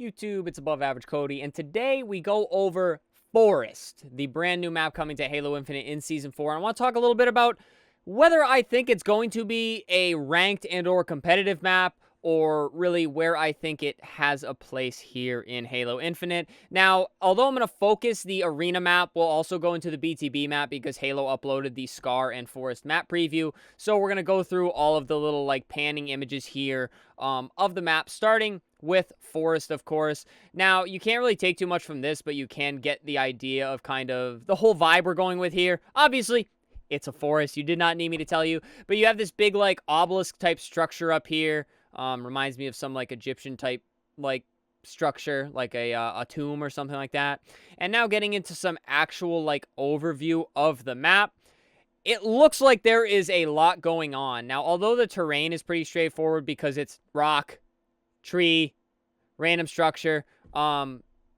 YouTube? It's Above Average Cody, and today we go over Forest, the brand new map coming to Halo Infinite in Season 4. I want to talk a little bit about whether I think it's going to be a ranked and or competitive map, or really where I think it has a place here in Halo Infinite. Now, although I'm going to focus the arena map, we'll also go into the BTB map because Halo uploaded the Scar and Forest map preview. So we're going to go through all of the little like panning images here of the map, starting with Forest, of course. Now, you can't really take too much from this, but you can get the idea of kind of the whole vibe we're going with here. Obviously, it's a forest. You did not need me to tell you, but you have this big like obelisk type structure up here. Reminds me of some like Egyptian type like structure, like a tomb or something like that. And now getting into some actual like overview of the map. It looks like there is a lot going on. Now, although the terrain is pretty straightforward because it's rock, tree, random structure,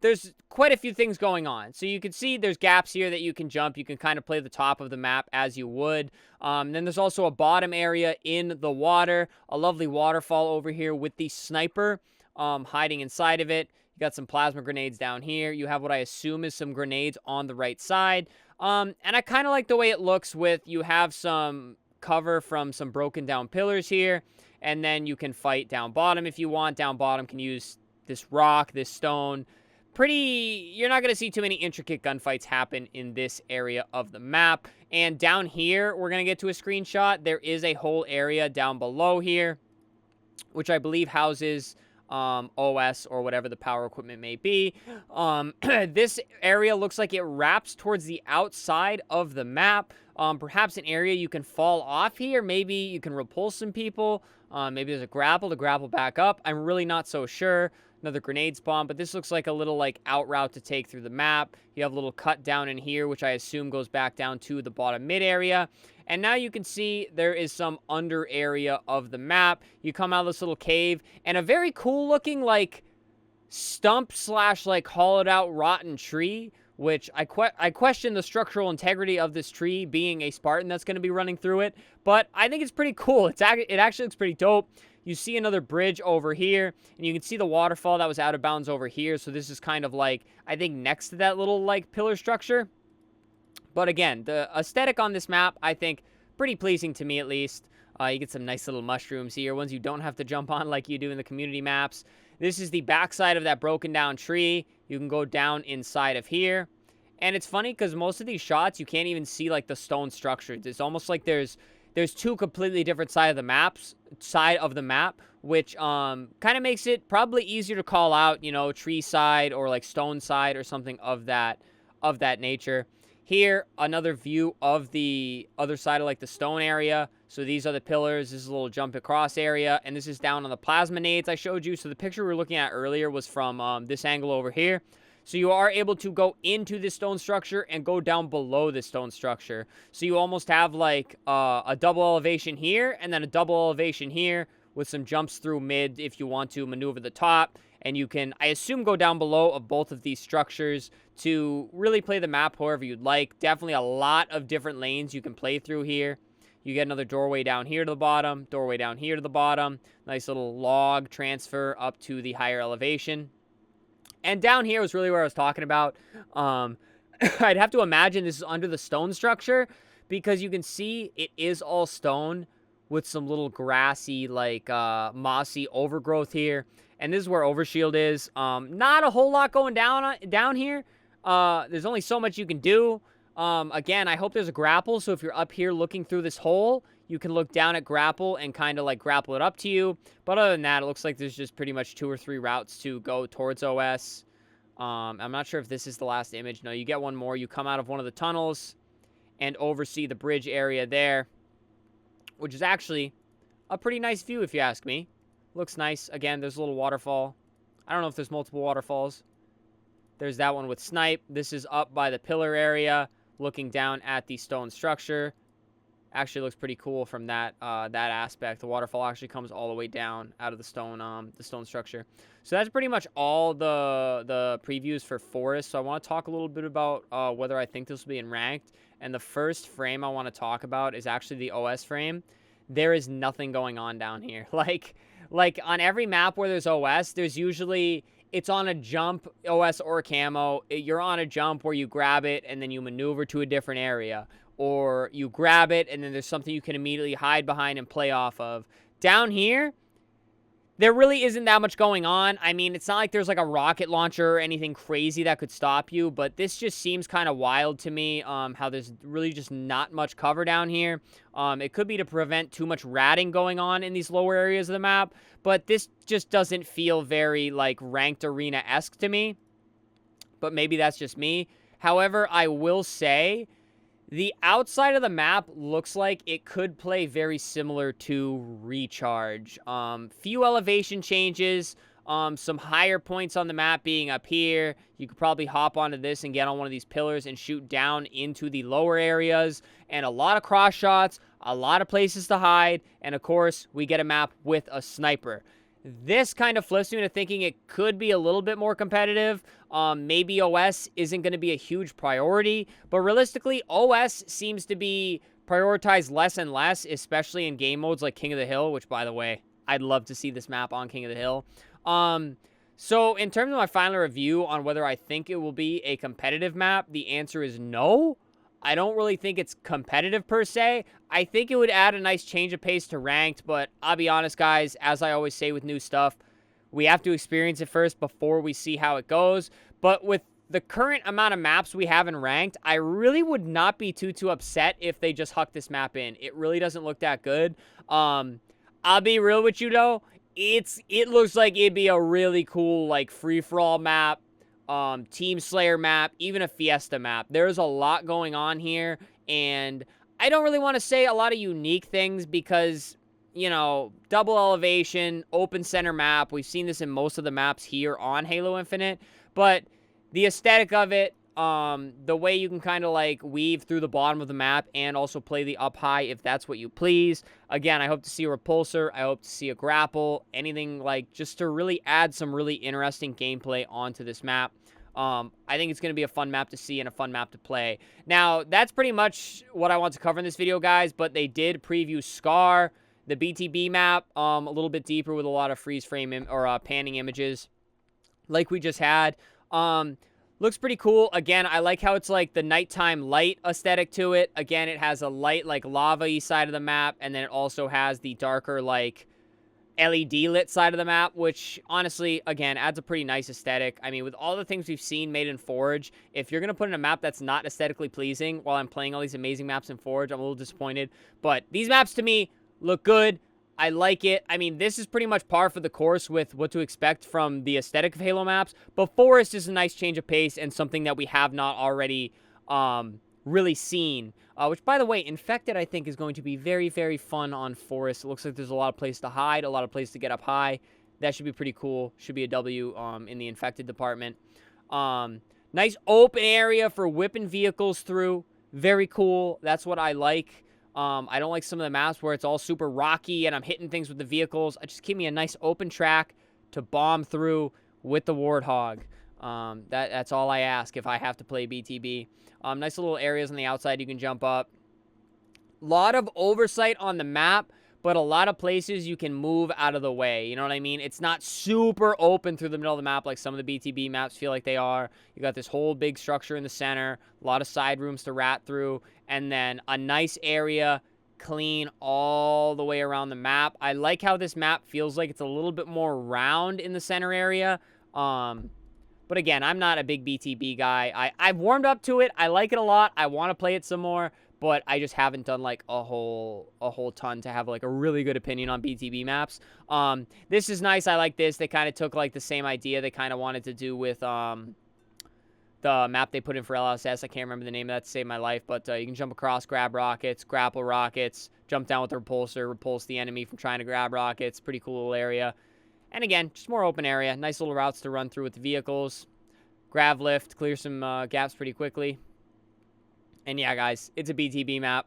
there's quite a few things going on. So you can see there's gaps here that you can jump. You can kind of play the top of the map as you would. Then there's also a bottom area in the water. A lovely waterfall over here with the sniper hiding inside of it. You got some plasma grenades down here. You have what I assume is some grenades on the right side. And I kind of like the way it looks with you have some cover from some broken down pillars here. And then you can fight down bottom if you want. Down bottom can use this rock, this stone. You're not going to see too many intricate gunfights happen in this area of the map. And down here, we're going to get to a screenshot. There is a whole area down below here, which I believe houses OS or whatever the power equipment may be. This area looks like it wraps towards the outside of the map. Perhaps an area you can fall off here. Maybe you can repulse some people. Maybe there's a grapple to grapple back up. I'm really not so sure. Another grenade spawn, but this looks like a little like out route to take through the map. You have a little cut down in here, which I assume goes back down to the bottom mid area. And now you can see there is some under area of the map. You come out of this little cave and a very cool looking like stump slash like hollowed out rotten tree, which I question the structural integrity of this tree being a Spartan that's going to be running through it. But I think it's pretty cool. It actually looks pretty dope. You see another bridge over here, and you can see the waterfall that was out of bounds over here. So this is kind of like, I think, next to that little, like, pillar structure. But again, the aesthetic on this map, I think, pretty pleasing to me at least. You get some nice little mushrooms here, ones you don't have to jump on like you do in the community maps. This is the backside of that broken down tree. You can go down inside of here. And it's funny because most of these shots, you can't even see, like, the stone structures. It's almost like there's two completely different side of the map, which kind of makes it probably easier to call out, you know, tree side or like stone side or something of that nature. Here, another view of the other side of like the stone area. So these are the pillars. This is a little jump across area, and this is down on the plasma nades I showed you. So the picture we were looking at earlier was from this angle over here. So you are able to go into this stone structure and go down below this stone structure. So you almost have like a double elevation here and then a double elevation here with some jumps through mid if you want to maneuver the top. And you can, I assume, go down below of both of these structures to really play the map however you'd like. Definitely a lot of different lanes you can play through here. You get another doorway down here to the bottom, doorway down here to the bottom. Nice little log transfer up to the higher elevation. And down here was really where I was talking about. I'd have to imagine this is under the stone structure because you can see it is all stone with some little grassy, like mossy overgrowth here. And this is where Overshield is. Not a whole lot going down here. There's only so much you can do. Again, I hope there's a grapple. So if you're up here looking through this hole, you can look down at grapple and kind of like grapple it up to you. But other than that, it looks like there's just pretty much 2 or 3 routes to go towards OS. I'm not sure if this is the last image. No, you get one more. You come out of one of the tunnels and oversee the bridge area there, which is actually a pretty nice view if you ask me. Looks nice. Again, there's a little waterfall. I don't know if there's multiple waterfalls. There's that one with snipe. This is up by the pillar area, looking down at the stone structure. Actually looks pretty cool from that aspect. The waterfall actually comes all the way down out of the stone structure. So that's pretty much all the previews for Forest. So I want to talk a little bit about whether I think this will be in ranked. And the first frame I want to talk about is actually the OS frame. There is nothing going on down here. Like on every map where there's OS, there's usually it's on a jump, OS or camo. You're on a jump where you grab it and then you maneuver to a different area. Or you grab it and then there's something you can immediately hide behind and play off of. Down here, there really isn't that much going on. I mean, it's not like there's like a rocket launcher or anything crazy that could stop you, but this just seems kind of wild to me, how there's really just not much cover down here. It could be to prevent too much ratting going on in these lower areas of the map, but this just doesn't feel very, like, ranked arena-esque to me, but maybe that's just me. However, I will say the outside of the map looks like it could play very similar to Recharge. Few elevation changes, some higher points on the map being up here. You could probably hop onto this and get on one of these pillars and shoot down into the lower areas. And a lot of cross shots, a lot of places to hide. And of course, we get a map with a sniper. This kind of flips me into thinking it could be a little bit more competitive. Maybe OS isn't going to be a huge priority, but realistically, OS seems to be prioritized less and less, especially in game modes like King of the Hill, which, by the way, I'd love to see this map on King of the Hill. So in terms of my final review on whether I think it will be a competitive map, the answer is no. I don't really think it's competitive per se. I think it would add a nice change of pace to ranked, but I'll be honest, guys, as I always say with new stuff, we have to experience it first before we see how it goes. But with the current amount of maps we have in ranked, I really would not be too upset if they just huck this map in. It really doesn't look that good. I'll be real with you, though. It looks like it'd be a really cool, like, free-for-all map. Team Slayer map, even a Fiesta map. There's a lot going on here, and I don't really want to say a lot of unique things because, you know, double elevation, open center map. We've seen this in most of the maps here on Halo Infinite, but the aesthetic of it, the way you can kind of like weave through the bottom of the map and also play the up high if that's what you please. Again, I hope to see a repulsor. I hope to see a grapple, anything like just to really add some really interesting gameplay onto this map. I think it's going to be a fun map to see and a fun map to play. Now, that's pretty much what I want to cover in this video, guys, but they did preview Scar, the BTB map, a little bit deeper with a lot of freeze frame or panning images like we just had. Looks pretty cool. Again, I like how it's like the nighttime light aesthetic to it. Again, it has a light like lava-y side of the map, and then it also has the darker like LED lit side of the map, which honestly, again, adds a pretty nice aesthetic. I mean, with all the things we've seen made in Forge, if you're going to put in a map that's not aesthetically pleasing while I'm playing all these amazing maps in Forge, I'm a little disappointed. But these maps to me look good. I like it. I mean, this is pretty much par for the course with what to expect from the aesthetic of Halo maps, but Forest is a nice change of pace and something that we have not already really seen. Which, by the way, Infected, I think, is going to be very, very fun on Forest. It looks like there's a lot of place to hide, a lot of place to get up high. That should be pretty cool. Should be a W in the Infected department. Nice open area for whipping vehicles through. Very cool. That's what I like. I don't like some of the maps where it's all super rocky and I'm hitting things with the vehicles. Just give me a nice open track to bomb through with the Warthog. That's all I ask if I have to play BTB. Nice little areas on the outside you can jump up. Lot of oversight on the map, but a lot of places you can move out of the way. You know what I mean? It's not super open through the middle of the map like some of the BTB maps feel like they are. You got this whole big structure in the center, a lot of side rooms to rat through, and then a nice area clean all the way around the map. I like how this map feels like it's a little bit more round in the center area. But again, I'm not a big BTB guy. I've warmed up to it. I like it a lot. I want to play it some more, but I just haven't done like a whole ton to have like a really good opinion on BTB maps. This is nice. I like this. They kind of took like the same idea they kind of wanted to do with the map they put in for LSS. I can't remember the name of that to save my life, but you can jump across, grab rockets, grapple rockets, jump down with the repulsor, repulse the enemy from trying to grab rockets. Pretty cool little area. And again, just more open area. Nice little routes to run through with the vehicles. Grav lift, clear some gaps pretty quickly. And yeah, guys, it's a BTB map.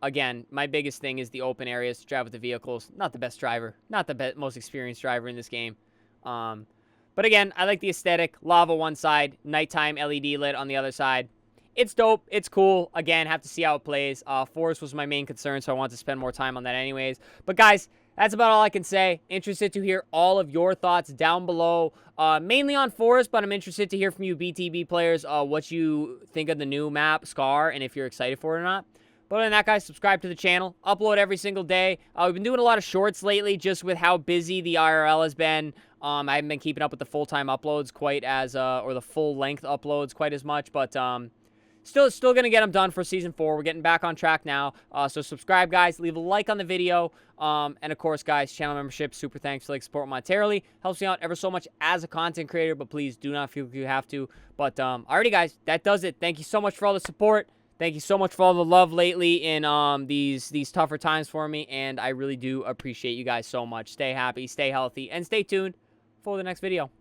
Again, my biggest thing is the open areas to drive with the vehicles. Not the best driver. Not the most experienced driver in this game. But again, I like the aesthetic. Lava one side, nighttime LED lit on the other side. It's dope. It's cool. Again, have to see how it plays. Forest was my main concern, so I want to spend more time on that anyways. But guys, That's about all I can say. Interested to hear all of your thoughts down below, mainly on Forest, but I'm interested to hear from you BTB players what you think of the new map, Scar, and if you're excited for it or not. But other than that, guys, subscribe to the channel. Upload every single day. We've been doing a lot of shorts lately just with how busy the IRL has been. I haven't been keeping up with the full-time uploads quite as, or the full-length uploads quite as much, but still going to get them done for Season 4. We're getting back on track now. So subscribe, guys. Leave a like on the video. And, of course, guys, channel membership, super thanks for support monetarily. Helps me out ever so much as a content creator, but please do not feel like you have to. But, alrighty, guys, that does it. Thank you so much for all the support. Thank you so much for all the love lately in these tougher times for me, and I really do appreciate you guys so much. Stay happy, stay healthy, and stay tuned for the next video.